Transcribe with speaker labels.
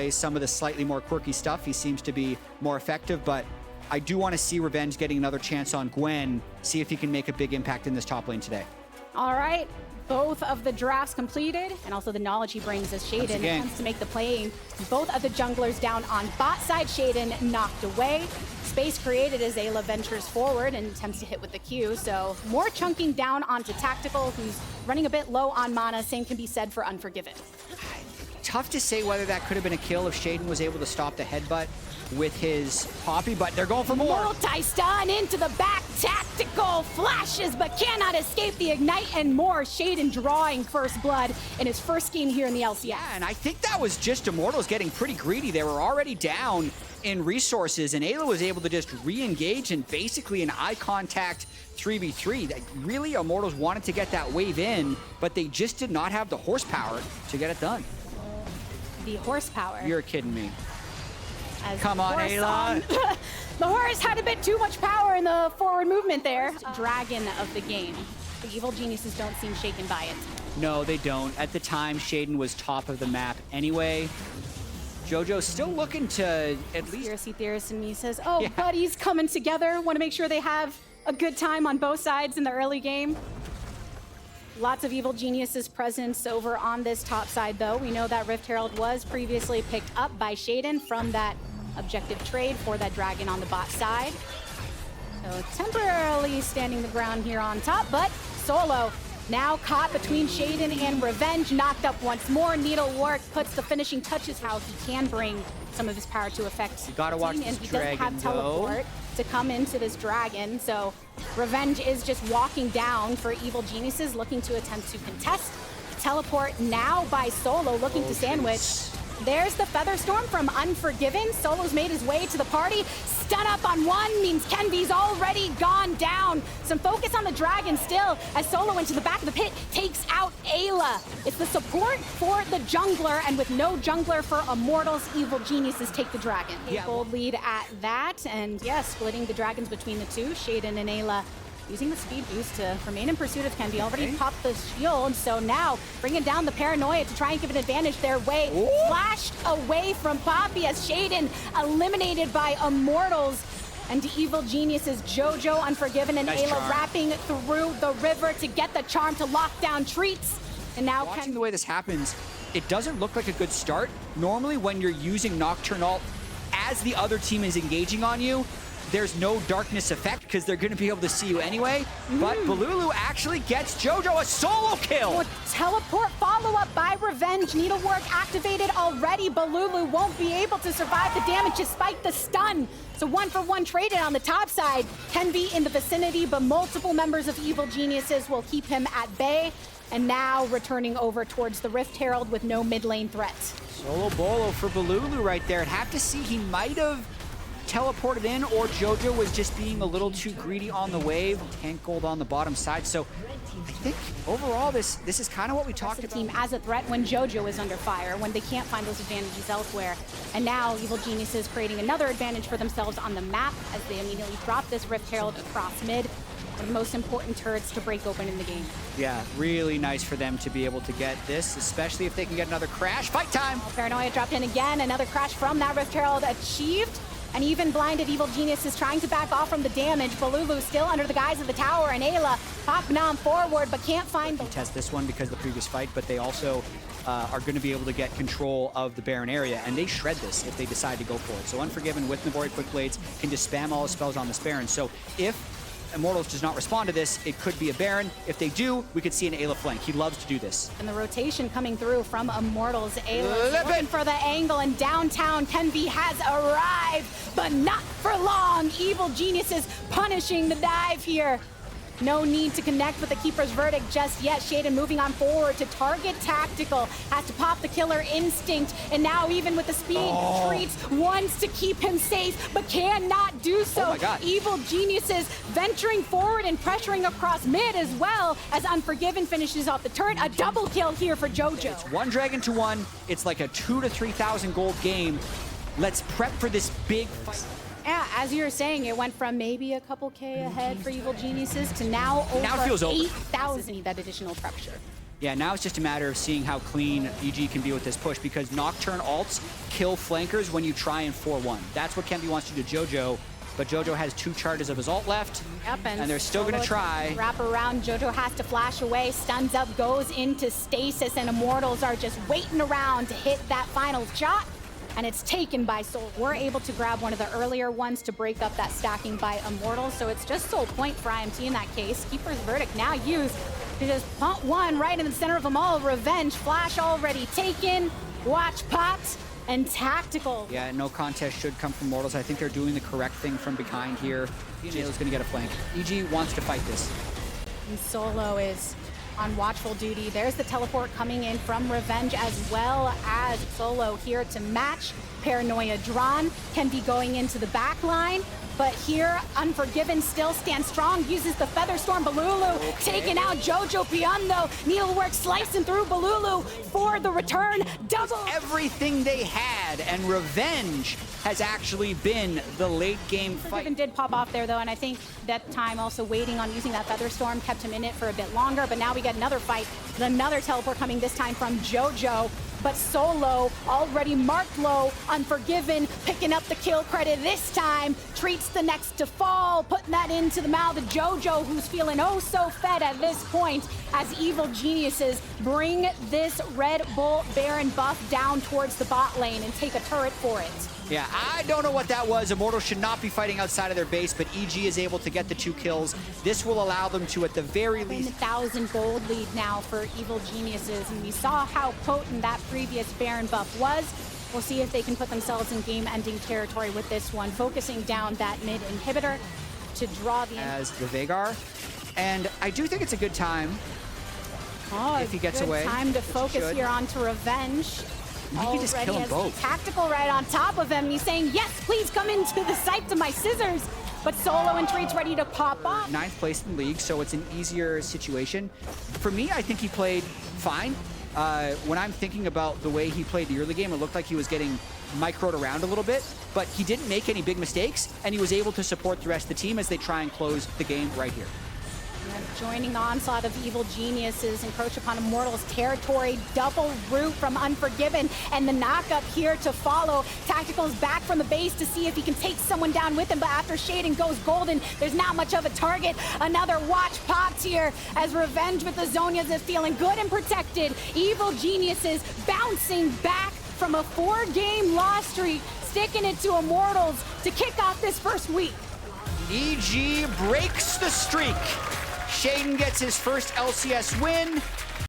Speaker 1: plays some of the slightly more quirky stuff. He seems to be more effective, but I do want to see Revenge getting another chance on Gwen, see if he can make a big impact in this top lane today.
Speaker 2: All right, both of the drafts completed, and also the knowledge he brings as Shaden attempts to make the play. Both of the junglers down on bot side, Shaden knocked away. Space created as Ayla ventures forward and attempts to hit with the Q, so more chunking down onto Tactical, who's running a bit low on mana. Same can be said for Unforgiven.
Speaker 1: Tough to say whether that could have been a kill if Shaden was able to stop the headbutt with his Poppy, but they're going for more.
Speaker 2: Multi-stun into the back, Tactical flashes, but cannot escape the Ignite and more. Shaden drawing first blood in his first game here in the LCS.
Speaker 1: Yeah, and I think that was just Immortals getting pretty greedy. They were already down in resources, and Ayla was able to just re-engage in basically an eye contact 3v3. Really, Immortals wanted to get that wave in, but they just did not have the horsepower to get it done.
Speaker 2: The horsepower.
Speaker 1: You're kidding me.
Speaker 2: Come on,
Speaker 1: Ayla.
Speaker 2: The horse had a bit too much power in the forward movement there. Dragon of the game. The evil geniuses don't seem shaken by it.
Speaker 1: No, they don't. At the time, Shaden was top of the map anyway. JoJo's still looking to at least...
Speaker 2: Conspiracy theorist in me says, oh, buddies coming together. Want to make sure they have a good time on both sides in the early game. Lots of evil geniuses presence over on this top side, though. We know that Rift Herald was previously picked up by Shaden from that objective trade for that dragon on the bot side. So temporarily standing the ground here on top, but Solo now caught between Shaden and Revenge, knocked up once more. Needlework puts the finishing touches, how he can bring some of his power to effect.
Speaker 1: You gotta watch this
Speaker 2: and he
Speaker 1: dragon,
Speaker 2: doesn't have teleport to come into this dragon, so Revenge is just walking down for evil geniuses looking to attempt to contest. Teleport now by Solo looking to sandwich. There's the Feather Storm from Unforgiven. Solo's made his way to the party. Stun up on one means Kenby's already gone down. Some focus on the dragon still as Solo into the back of the pit takes out Ayla. It's the support for the jungler, and with no jungler for Immortals, evil geniuses take the dragon. Bold lead at that, and yes, splitting the dragons between the two, Shaden and Ayla. Using the speed boost to remain in pursuit of Kenby. Already popped the shield, so now bringing down the paranoia to try and give an advantage their way. Flashed away from Poppy as Shaden eliminated by Immortals. And the evil geniuses, JoJo, Unforgiven, and Ayla wrapping through the river to get the charm to lock down Treats. And now
Speaker 1: watching the way this happens, it doesn't look like a good start. Normally when you're using Nocturnal as the other team is engaging on you, there's no darkness effect because they're going to be able to see you anyway. But Balulu actually gets JoJo a solo kill.
Speaker 2: Teleport follow-up by Revenge. Needlework activated already. Balulu won't be able to survive the damage despite the stun. So 1-for-1 traded on the top side. Can be in the vicinity, but multiple members of Evil Geniuses will keep him at bay. And now returning over towards the Rift Herald with no mid lane threat.
Speaker 1: Solo bolo for Balulu right there. I'd have to see, he might have teleported in, or JoJo was just being a little too greedy on the wave. Tank gold on the bottom side. So I think overall this is kind of what we talked about.
Speaker 2: Team as a threat when JoJo is under fire, when they can't find those advantages elsewhere. And now Evil Geniuses creating another advantage for themselves on the map as they immediately drop this Rift Herald across mid. One of the most important turrets to break open in the game.
Speaker 1: Yeah, really nice for them to be able to get this, especially if they can get another crash. Fight time!
Speaker 2: Paranoia dropped in again. Another crash from that Rift Herald achieved. And even blinded Evil Genius is trying to back off from the damage. Balulu still under the guise of the tower, and Ayla popping on forward, but can't find the...
Speaker 1: Test this one because of the previous fight, but they also are going to be able to get control of the Baron area, and they shred this if they decide to go for it. So Unforgiven with Nabori Quick Blades can just spam all his spells on this Baron. So if Immortals does not respond to this, it could be a Baron. If they do, we could see an Ayla flank. He loves to do this.
Speaker 2: And the rotation coming through from Immortals. Ayla looking for the angle, and downtown Kenby has arrived, but not for long. Evil Geniuses punishing the dive here. No need to connect with the Keeper's Verdict just yet. Shaden moving on forward to target Tactical. Has to pop the Killer Instinct. And now even with the speed, Treats wants to keep him safe, but cannot do so.
Speaker 1: Oh my God.
Speaker 2: Evil Geniuses venturing forward and pressuring across mid as well as Unforgiven finishes off the turret. A double kill here for JoJo.
Speaker 1: It's one dragon to one. It's like a 2,000 to 3,000 gold game. Let's prep for this big fight.
Speaker 2: Yeah, as you were saying, it went from maybe a couple K ahead for Evil Geniuses to now over 8,000. That additional pressure.
Speaker 1: Yeah, now it's just a matter of seeing how clean EG can be with this push, because Nocturne ults kill flankers when you try and 4-1. That's what Kempi wants to do to JoJo, but JoJo has 2 charges of his ult left,
Speaker 2: Yep,
Speaker 1: and they're still going to try.
Speaker 2: Wrap around, JoJo has to flash away, stuns up, goes into stasis, and Immortals are just waiting around to hit that final shot, and it's taken by Soul. We're able to grab one of the earlier ones to break up that stacking by Immortals, so it's just Soul point for IMT in that case. Keeper's Verdict now used to just punt one right in the center of them all. Revenge, flash already taken, watch pops, and Tactical.
Speaker 1: Yeah, no contest should come from Immortals. I think they're doing the correct thing from behind here. Jayla's gonna get a flank. EG wants to fight this.
Speaker 2: And Solo is on watchful duty. There's the teleport coming in from Revenge, as well as Solo here to match. Paranoia drawn, can be going into the back line. But here, Unforgiven still stands strong, uses the Featherstorm. Balulu taking out Jojo Piondo. Needlework slicing through Balulu for the return. Double.
Speaker 1: Everything they had, and Revenge has actually been the late game fight.
Speaker 2: Unforgiven did pop off there though, and I think that time also waiting on using that Featherstorm kept him in it for a bit longer. But now we get another fight, another teleport coming this time from Jojo. But Solo already marked low. Unforgiven picking up the kill credit this time. Treats the next to fall, putting that into the mouth of Jojo, who's feeling oh so fed at this point as Evil Geniuses bring this Red Bull Baron buff down towards the bot lane and take a turret for it.
Speaker 1: Yeah, I don't know what that was. Immortals should not be fighting outside of their base, but EG is able to get the 2 kills. This will allow them to, at the very least...
Speaker 2: 1,000 gold lead now for Evil Geniuses, and we saw how potent that previous Baron buff was. We'll see if they can put themselves in game-ending territory with this one, focusing down that mid inhibitor to draw the...
Speaker 1: As the Veigar, and I do think it's a good time if he gets away.
Speaker 2: Time to focus here onto Revenge.
Speaker 1: He can just kill them both.
Speaker 2: Tactical right on top of him. He's saying, yes, please come into the sight of my scissors. But Solo and Treat's ready to pop off.
Speaker 1: 9th place in the league, so it's an easier situation. For me, I think he played fine. When I'm thinking about the way he played the early game, it looked like he was getting microed around a little bit, but he didn't make any big mistakes, and he was able to support the rest of the team as they try and close the game right here.
Speaker 2: Joining the onslaught of Evil Geniuses, encroach upon Immortals territory, double root from Unforgiven, and the knock-up here to follow. Tactical's back from the base to see if he can take someone down with him, but after shading goes golden, there's not much of a target. Another watch popped here as Revenge with the Zonias is feeling good and protected. Evil Geniuses bouncing back from a 4-game loss streak, sticking it to Immortals to kick off this first week.
Speaker 1: EG breaks the streak. Shaden gets his first LCS win.